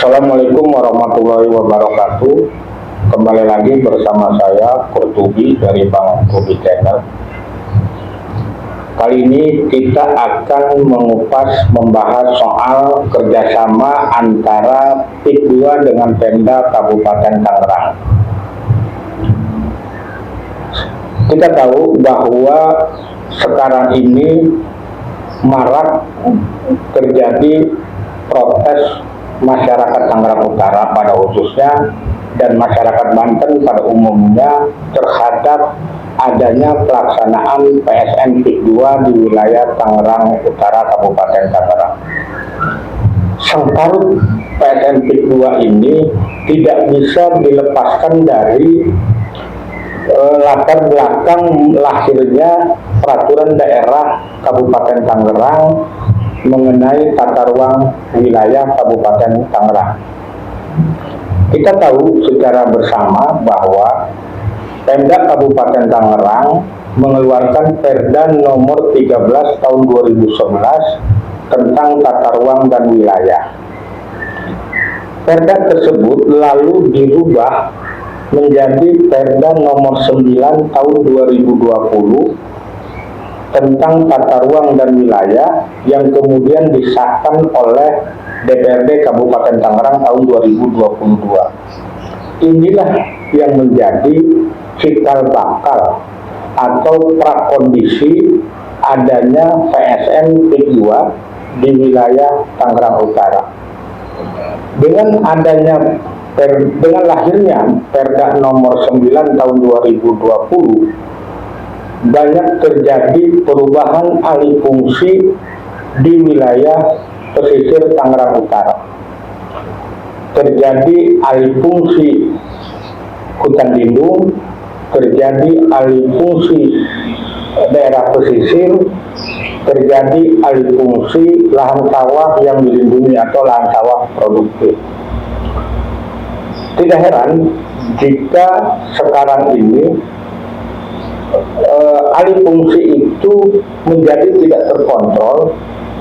Assalamualaikum warahmatullahi wabarakatuh. Kembali lagi bersama saya Kurtubi dari Bang Kurtubi Channel. Kali ini kita akan membahas soal kerjasama antara PIK 2 dengan Pemda Kabupaten Tangerang. Kita tahu bahwa sekarang ini marak terjadi protes masyarakat Tangerang Utara pada khususnya dan masyarakat Banten pada umumnya terhadap adanya pelaksanaan PSN PIK 2 di wilayah Tangerang Utara Kabupaten Tangerang. Sengkarut PSN PIK 2 ini tidak bisa dilepaskan dari latar belakang lahirnya peraturan daerah Kabupaten Tangerang mengenai tata ruang wilayah Kabupaten Tangerang. Kita tahu secara bersama bahwa Pemda Kabupaten Tangerang mengeluarkan Perda nomor 13 tahun 2011 tentang tata ruang dan wilayah. Perda tersebut lalu dirubah menjadi Perda nomor 9 tahun 2020 tentang tata ruang dan wilayah yang kemudian disahkan oleh DPRD Kabupaten Tangerang tahun 2022. Inilah yang menjadi cikal bakal atau prakondisi adanya PSN PIK 2 di wilayah Tangerang Utara. Dengan lahirnya Perda nomor 9 tahun 2020, banyak terjadi perubahan alih fungsi di wilayah pesisir Tangerang Utara. Terjadi alih fungsi hutan lindung, terjadi alih fungsi daerah pesisir, terjadi alih fungsi lahan sawah yang dilindungi atau lahan sawah produktif. Tidak heran jika sekarang ini alih fungsi itu menjadi tidak terkontrol,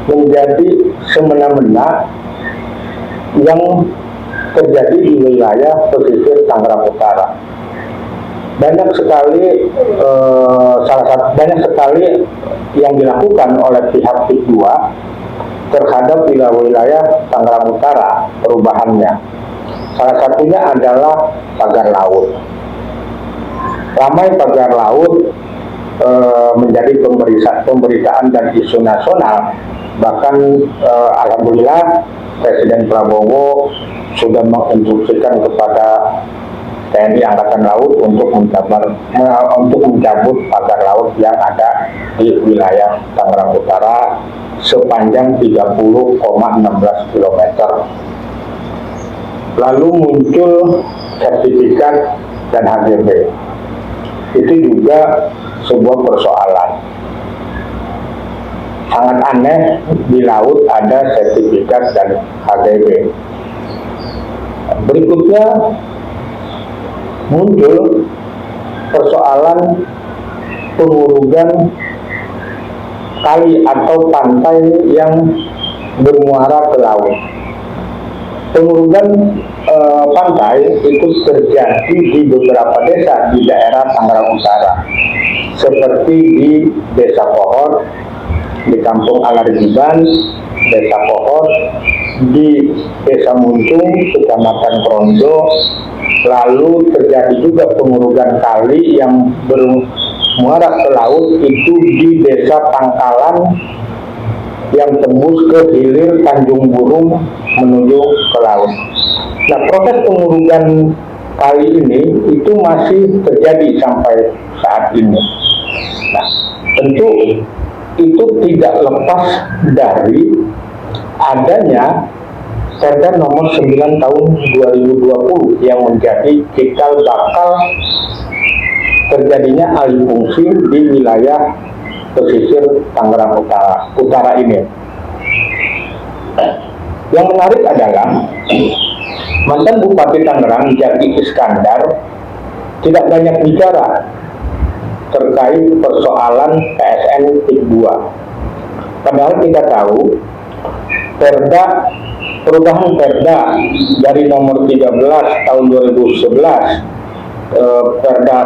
menjadi semena-mena yang terjadi di wilayah pesisir Tangerang Utara. Banyak sekali yang dilakukan oleh pihak PIK 2 terhadap wilayah Tangerang Utara perubahannya. Salah satunya adalah pagar laut. Ramai pagar laut menjadi pemberitaan dan isu nasional. Bahkan alhamdulillah Presiden Prabowo sudah menginstruksikan kepada TNI Angkatan Laut untuk mencabut pagar laut yang ada di wilayah Tangerang Utara sepanjang 30,16 km. Lalu muncul sertifikat dan HGB. Itu juga sebuah persoalan. Sangat aneh di laut ada sertifikat dan HGB. Berikutnya muncul persoalan pengurugan kali atau pantai yang bermuara ke laut. Pengurugan pantai itu terjadi di beberapa desa di daerah Tangerang Utara, seperti di Desa Pohor, di Kampung Alarjiban, Desa Pohor, di Desa Muntung, Kecamatan Kronjo. Lalu terjadi juga pengurugan kali yang bermuara ke laut itu di Desa Pangkalan yang tembus ke hilir Tanjung Burung menuju ke laut. Nah, proses pengurugan kali ini itu masih terjadi sampai saat ini. Nah, tentu itu tidak lepas dari adanya Perda nomor 9 tahun 2020 yang menjadi cikal bakal terjadinya alih fungsi di wilayah pesisir Tangerang Utara ini. Yang menarik adalah mantan Bupati Tangerang Jaki Iskandar tidak banyak bicara terkait persoalan PSN PIK 2. Padahal kita tahu Perda perubahan Perda dari nomor 13 tahun 2011, Perda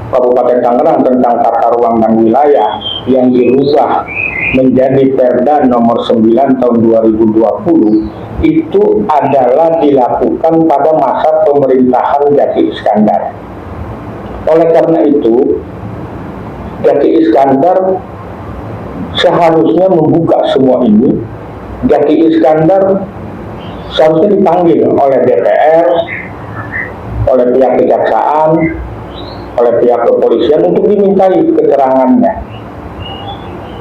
Kabupaten Tangerang tentang tata ruang dan wilayah yang dirubah menjadi Perda nomor 9 tahun 2020 itu adalah dilakukan pada masa pemerintahan Jaki Iskandar. Oleh karena itu, Jaki Iskandar seharusnya membuka semua ini. Jaki Iskandar seharusnya dipanggil oleh DPR, oleh pihak kejaksaan, oleh pihak kepolisian untuk dimintai keterangannya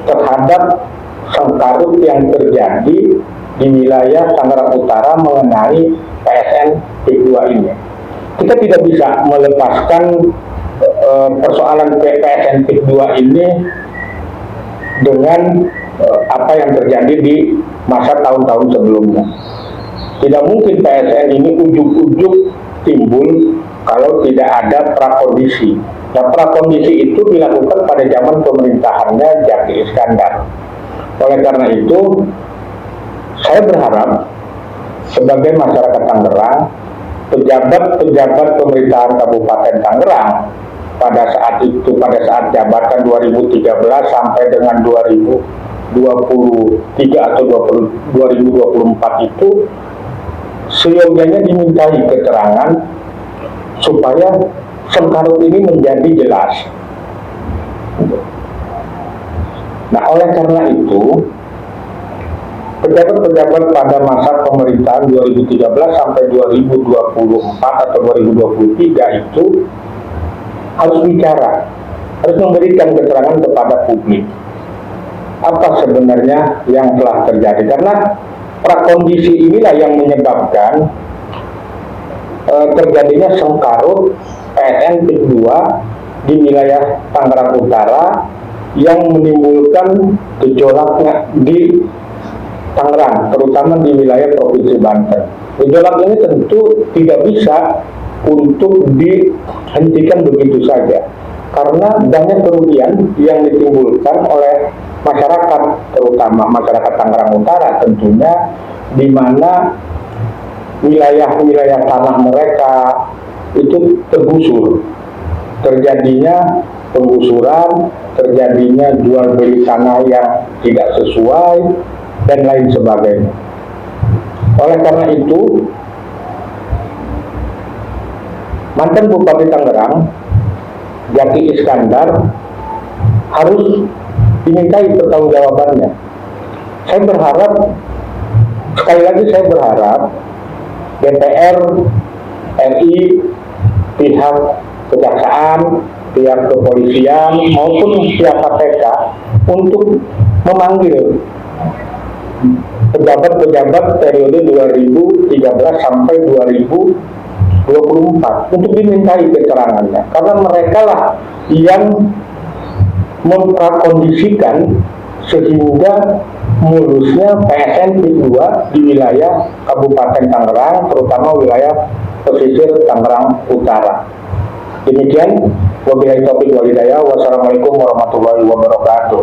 terhadap sengkarut yang terjadi di wilayah Tangerang Utara mengenai PSN PIK 2 ini. Kita tidak bisa melepaskan persoalan PSN PIK 2 ini dengan apa yang terjadi di masa tahun-tahun sebelumnya. Tidak mungkin PSN ini ujuk-ujuk timbul kalau tidak ada prakondisi. Nah, prakondisi itu dilakukan pada zaman pemerintahannya Jaki Iskandar. Oleh karena itu, saya berharap sebagai masyarakat Tangerang, pejabat-pejabat pemerintahan Kabupaten Tangerang pada saat itu, pada saat jabatan 2013 sampai dengan 2023 atau 2024 itu seyogyanya dimintai keterangan supaya sengkarut ini menjadi jelas. Nah, oleh karena itu, pejabat-pejabat pada masa pemerintahan 2013 sampai 2024 atau 2023 itu harus bicara, harus memberikan keterangan kepada publik apa sebenarnya yang telah terjadi, karena prakondisi inilah yang menyebabkan terjadinya sengkarut PSN PIK 2 di wilayah Tangerang Utara yang menimbulkan gejolak di Tangerang, terutama di wilayah Provinsi Banten. Gejolak ini tentu tidak bisa untuk dihentikan begitu saja, karena banyak kerugian yang ditimbulkan oleh masyarakat, terutama masyarakat Tangerang Utara tentunya, di mana wilayah-wilayah tanah mereka itu tergusur, terjadinya penggusuran, terjadinya jual beli tanah yang tidak sesuai, dan lain sebagainya. Oleh karena itu, mantan Bupati Tangerang, Jaki Iskandar, harus dimintai pertanggungjawabannya. Saya berharap, sekali lagi saya berharap, DPR RI, pihak kejaksaan, pihak kepolisian, maupun pihak KPK untuk memanggil pejabat-pejabat periode 2013 sampai 2024 untuk dimintai keterangannya, karena mereka lah yang memprakondisikan sehingga mulusnya PSN PIK 2 di wilayah Kabupaten Tangerang, terutama wilayah pesisir Tangerang Utara. Demikian, wabillahi taufiq wal hidayah. Wassalamualaikum warahmatullahi wabarakatuh.